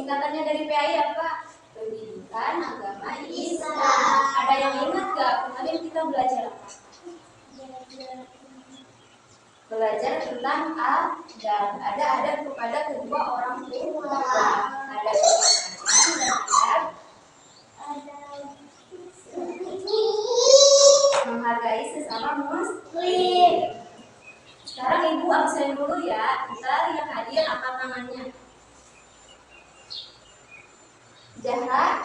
Singkatannya dari PAI apa? Pendidikan Agama Islam. Ada yang ingat gak? Kemarin kita belajar apa? Belajar tentang adab. Ada adab kepada kedua orang tua. Ada kesopanan dan adab menghargai sesama muslim. Sekarang ibu absen dulu ya. Kita yang hadir angkat tangannya. Jahat.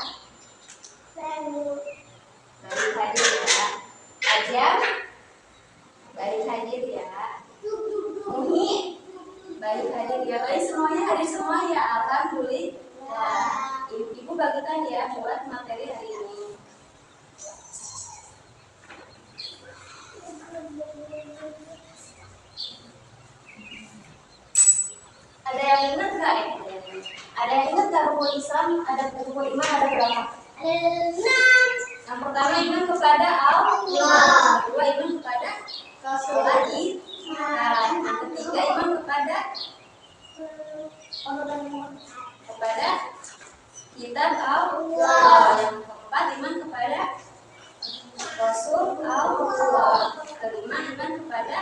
Baik hadir ya. Ajam. Baik hadir ya. Umi. Baik hadir ya. Baik semuanya hadir semua ya. Alhamdulillah. Ibu bagikan ya buat materi hari ini. Ada yang ingat nggak? Ada yang ingat nggak rukun Islam? Ada rukun iman ada berapa? Ada 6. Yang pertama iman kepada Allah. Kedua iman kepada Rasulullah. Yang ketiga iman kepada kitab Allah. Yang keempat iman kepada Rasul Allah. Kelima iman kepada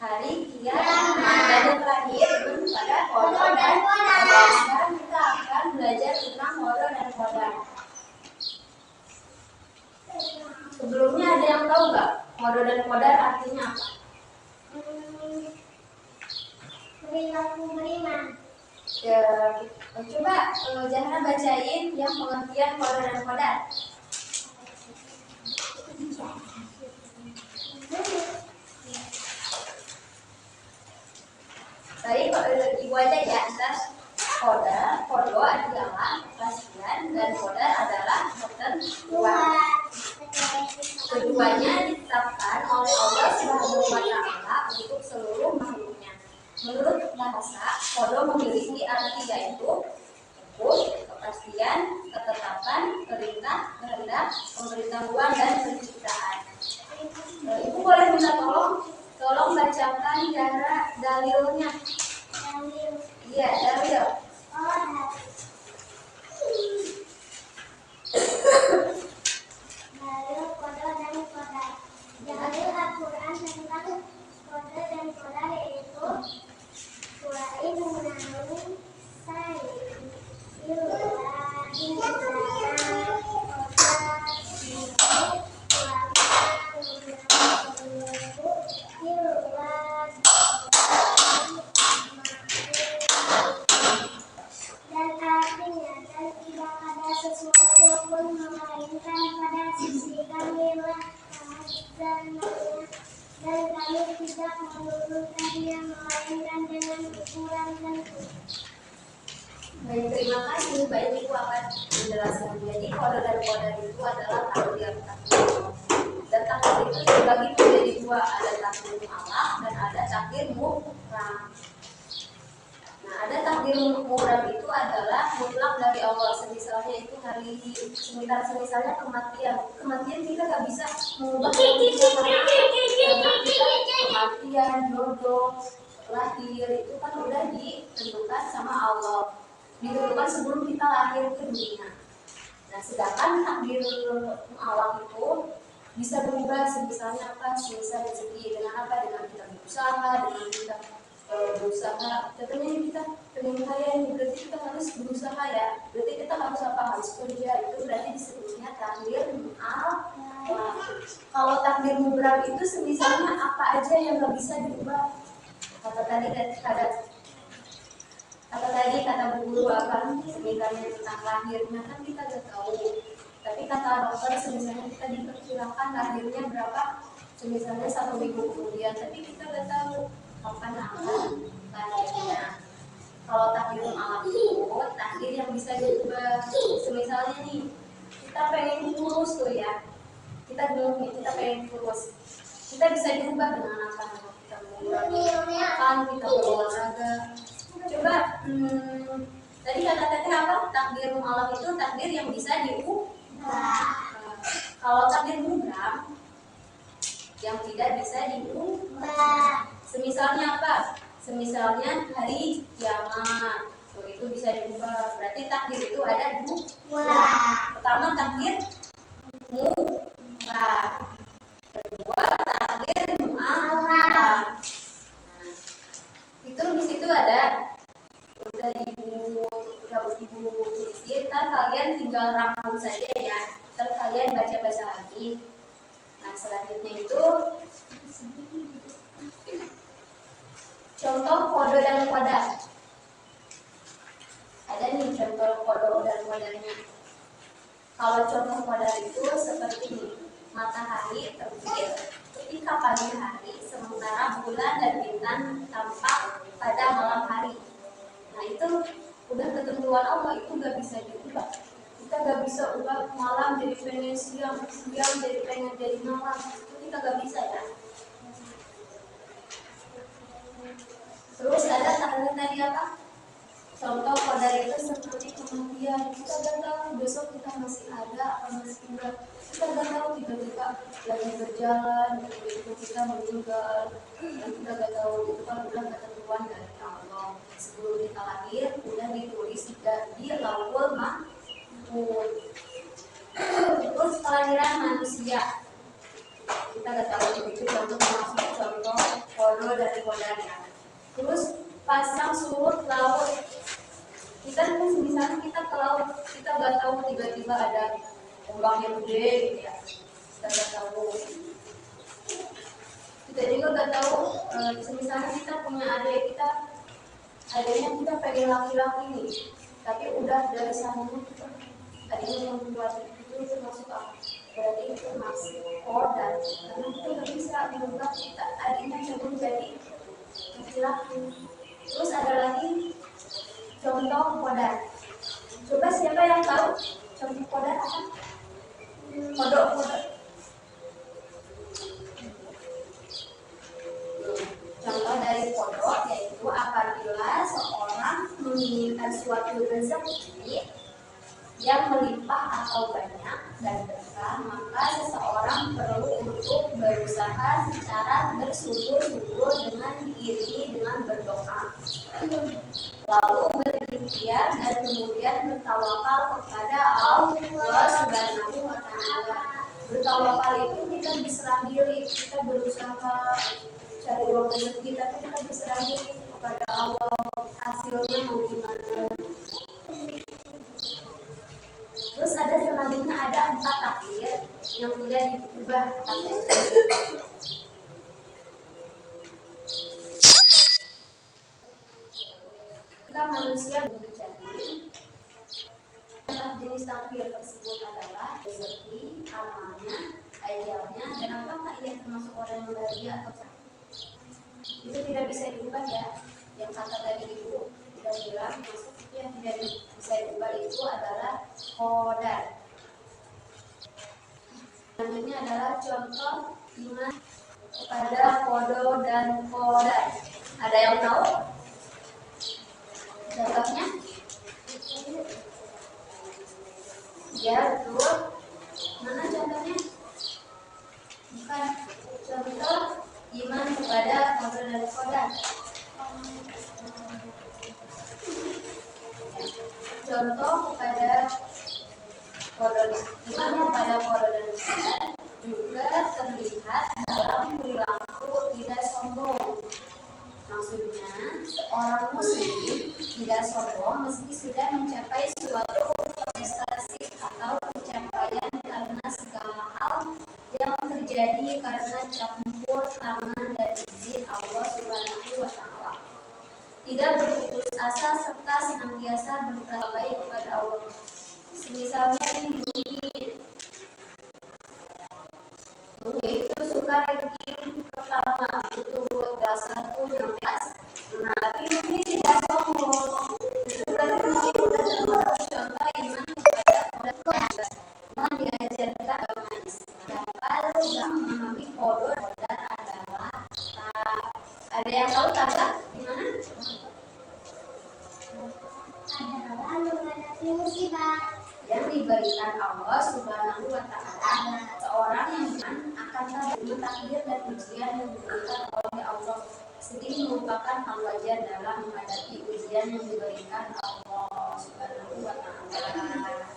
hari kiamat. Dan yang terakhir iman kepada qada dan qadar. Sekarang kita akan belajar tentang qada dan qadar. Sebelumnya ada yang tahu nggak qada dan qadar artinya apa? Perilaku beriman. Ya, coba Jahra bacain yang pengertian qada dan qadar. Baik, ibu aja ya. Qada adalah kepastian dan qadar adalah ketentuan. Keduanya ditetapkan oleh Allah Subhanahu wa Ta'ala untuk seluruh makhluknya. Menurut bahasa, qada memiliki arti yaitu hukum, kepastian, ketetapan, perintah, kehendak, pemberitahuan dan penciptaan. Ibu boleh minta tolong bacakan Jahra dalilnya. Iya, dalil. Dalil qada dan qadar. Dalil Al-Quran tentang qada dan qadar yaitu wa in munanu dan artinya dan tidak ada sesuatu pun melainkan pada sisi kami lah dan kami tidak menurunkannya melainkan dengan ukuran tentu. Baik, terima kasih. Baik, ibu akan menjelaskan. Jadi qada dan qadar itu adalah takdir. Dan takdir itu dibagi menjadi dua, ada takdir mu'allaq dan ada takdir mubram. Nah, ada takdir mubram itu adalah mutlak dari Allah. Semisalnya itu hari semisalnya kematian kita nggak bisa mengubah kematian, jodoh, lahir itu kan udah ditentukan sama Allah. Ditentukan sebelum kita lahir ke dunia. Nah, sedangkan takdir mu'allaq itu bisa berubah, misalnya apa? Semisal rezeki dengan apa? Dengan kita berusaha, dengan kita berusaha. Contohnya kita pengen kaya ini, berarti kita harus berusaha ya. Berarti kita harus apa? Harus kerja. Itu berarti disebutnya takdir mu'allaq. Kalau takdir mubram itu semisalnya apa aja yang nggak bisa diubah. Kata bu guru apa? Semisalnya tentang lahirnya kan kita nggak tahu. Tapi kata dokter semisalnya kita diperkirakan lahirnya berapa? Semisalnya 1 minggu kemudian. Tapi kita nggak tahu kapan akan lahirnya. Kalau takdir mu'allaq itu takdir yang bisa diubah. Semisalnya nih kita pengen kurus tuh ya. Kita pengen kurus. Kita bisa diubah dengan apa? Kita mengurangi makan, kita berolahraga. Coba tadi kata-kata apa? Takdir mu'allaq itu takdir yang bisa diubah. Kalau takdir mubram yang tidak bisa diubah. Semisalnya apa? Semisalnya hari kiamat. itu bisa diubah. Berarti takdir itu ada dua. Wah. Pertama takdir mutlak, kedua takdir mu'allaq. Nah, itu di situ ada udah ibu tulisin, kan kalian tinggal rangkum saja ya. Terus kalian baca lagi. Nah selanjutnya itu contoh kode dan kodar. Ada nih contoh kode dan kodarnya. Kalau contoh kodar itu seperti ini. Matahari terbit ketika pagi hari, sementara bulan dan bintang tampak pada malam hari. Nah itu udah ketentuan Allah, itu gak bisa diubah. Kita gak bisa ubah malam jadi pengen siang, siang jadi pengen jadi malam. Itu kita gak bisa ya. Terus ada tadi apa? Contoh kodar itu seperti kematian. Kita gak tahu besok kita masih ada atau masih enggak. Kita gak tahu tiba-tiba lagi berjalan, tiba-tiba kita meninggal. Dan kita gak tahu itu kan udah ketentuan dari Allah. Sebelum kita lahir udah ditulis di Lauhul Mahfuz. Terus kelahiran manusia. Kita gak tahu itu contoh kodar dari kodarnya. Terus pasang surut laut. Kita misalnya kita ke laut, kita nggak tahu tiba-tiba ada ombak yang gede gitu ya. Kita nggak tahu. Kita juga nggak tahu. Misalnya kita punya adik, adiknya kita pengen laki-laki nih, tapi udah dari sananya kita adiknya yang membuat itu masuk apa? Berarti itu masuk kodar. Karena kita nggak bisa mengubah kita adiknya coba jadi laki-laki. Terus ada lagi contoh kodar. Coba siapa yang tahu contoh kodar apa? Kodok. Contoh dari kodok yaitu apabila seorang menginginkan suatu rezeki yang melimpah atau banyak dan berkah, maka seseorang perlu untuk berusaha secara bersungguh-sungguh dengan diiringi dengan berdoa. Lalu berikhtiar dan kemudian bertawakal kepada Allah Subhanahu wa Ta'ala. Bertawakal itu kita berserah diri, kita berusaha cari uang rezeki, tapi kita berserah diri kepada Allah. Hasilnya mau gimana? Terus ada selanjutnya ada 4 takdir yang tidak diubah. Kita manusia menjadi jenis takdir tersebut adalah rezeki, amalnya, ajalnya, dan apakah ia termasuk orang yang bahagia atau tidak. Itu tidak bisa diubah ya. Yang kata tadi itu tidak bilang yang tidak bisa diubah itu adalah kodar. Selanjutnya adalah contoh iman kepada kodo dan kodar. Ada yang tahu? Contohnya? Ya betul. Mana contohnya? Bukan. Contoh iman kepada kodo dan kodar. Contoh kepada kodar, iman kepada kodar dan kodar juga terlihat dalam perilaku tidak sombong. Maksudnya, seorang muslim tidak sombong meski sudah mencapai suatu prestasi atau pencapaian karena segala hal yang terjadi karena campur tangan dan izin Allah Subhanahu wa Ta'ala. Tidak berputus asa serta senantiasa berkata baik kepada Allah. Misalnya ini itu suka ranking pertama itu kelas 1 yang kelas. Nah, tapi ini tidak sombong. Berarti ini udah termasuk contoh iman kepada Allah Ta'ala. Mohon diajarkan agama Islam. Kalau yang memahami kodar adalah ada yang tahu tak? Gimana? Adalah menghadapi musibah yang diberikan Allah Subhanahu wa Ta'ala. Seorang yang akan menerima takdir dan ujian yang diberikan oleh Allah. Sedih merupakan hal wajar dalam menghadapi ujian yang diberikan Allah Subhanahu wa Ta'ala.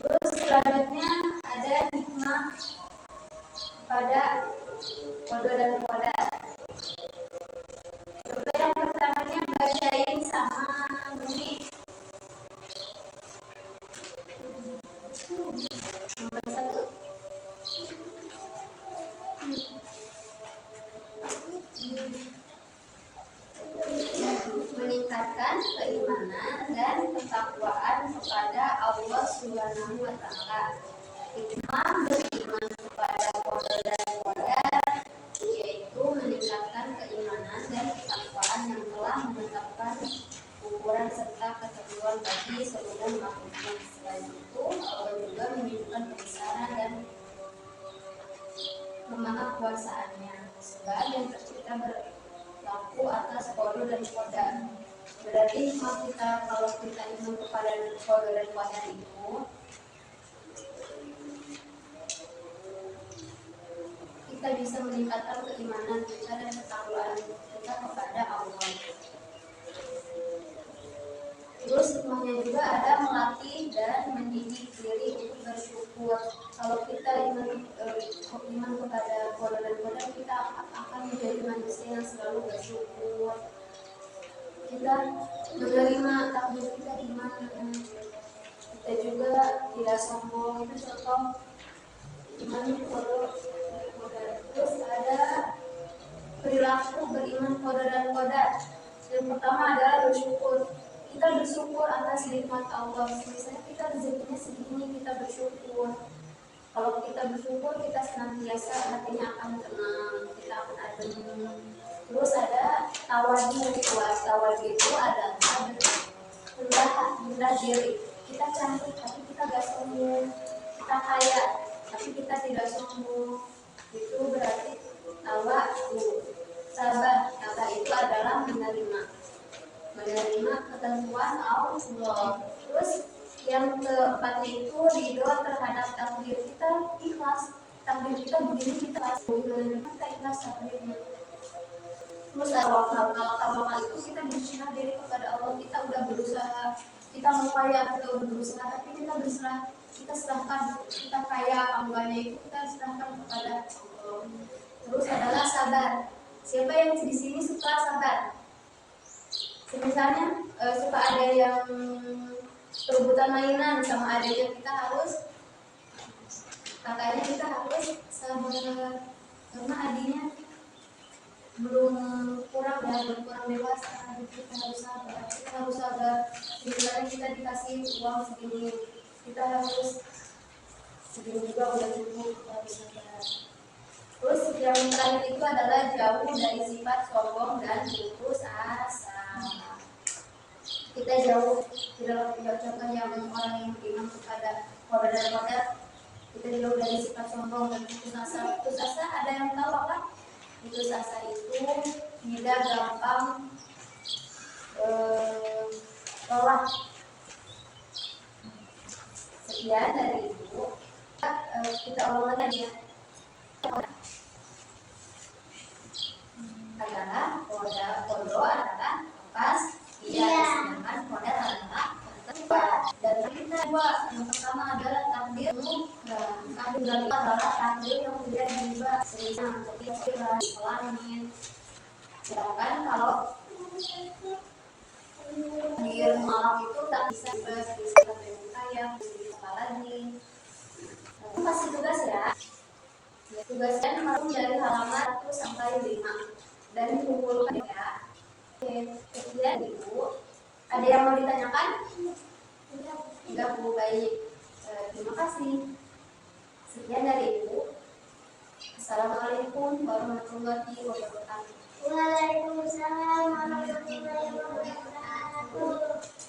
Terus selanjutnya ada hikmah pada kode dan koda. Coba yang pertamanya bacain sama Bumi. Nomor 1. Meningkatkan keimanan dan ketakwaan kepada Allah Subhanahu wa Ta'ala. Hikmah beriman kepada kode dan koda yaitu meningkatkan keimanan dan ketakwaan yang telah menetapkan ukuran serta ketentuan bagi seluruh makhluknya. Selain itu, Allah juga menunjukkan kebesaran dan kemahakuasaannya. Sebab yang tercipta berlaku atas kode dan koda. Berarti hikmah kita kalau kita iman kepada kode dan koda itu, kita bisa meningkatkan keimanan kita dan ketakwaan kita kepada Allah. Terus hikmahnya juga ada melatih dan mendidik diri untuk bersyukur. Kalau kita iman kepada kode dan koda, kita akan menjadi manusia yang selalu bersyukur. Kita menerima takdir kita iman. Kita juga tidak sombong. Itu contoh iman kode. Terus ada perilaku beriman kode dan koda. Yang pertama adalah bersyukur. Kita bersyukur atas nikmat Allah. Misalnya kita rezekinya segini, kita bersyukur. Kalau kita bersyukur, kita senantiasa hatinya akan tenang, kita akan adem. Terus ada tawadi yang kuat. Tawadi itu adalah rendah diri. Kita cantik, tapi kita gak sombong. Kita kaya, tapi kita tidak sombong. Itu berarti tawadu. Sabar itu adalah menerima ketentuan Allah. Terus yang keempatnya itu ridho terhadap takdir. Kita ikhlas, takdir kita begini, kita ikhlas takdirnya. Terus kalau itu kita berserah diri kepada Allah. Kita udah berusaha, kita upaya, kita udah berusaha, tapi kita berserah, kita serahkan, kita kaya enggaknya itu kita serahkan kepada Allah. Terus adalah sabar. Siapa yang di sini suka sabar? Misalnya suka ada yang perebutan mainan sama adanya, kita harus kakaknya kita harus sabar karena adiknya belum kurang dewasa, kita harus sabar. Misalnya kita dikasih uang segini, kita harus segini juga udah cukup, kita harus sabar. Terus yang terakhir itu adalah jauh dari sifat sombong dan putus asa. Kita jauh tidak contoh yang orang yang beriman kepada kode dan koda. Kita jauh dari sifat sombong dan putus asa. Putus asa ada yang tahu apa? Putus asa itu tidak gampang tolak. Sekian dari itu kita ulang lagi ya. Adalah kodo adalah pas sedangkan koda adalah dan kita dua. Yang pertama adalah takdir adalah takdir yang tidak diubah sehingga ketika langit. Sedangkan kalau takdir malam itu tak bisa diubah yang lagi. Kasih tugas ya. Tugasnya harus dari halaman 1 sampai 5 dan dikumpulkan ya. Kemudian Ibu, ada yang mau ditanyakan? Tidak, Bu, baik. Terima kasih. Sekian dari Ibu. Assalamualaikum warahmatullahi wabarakatuh. Waalaikumsalam warahmatullahi wabarakatuh.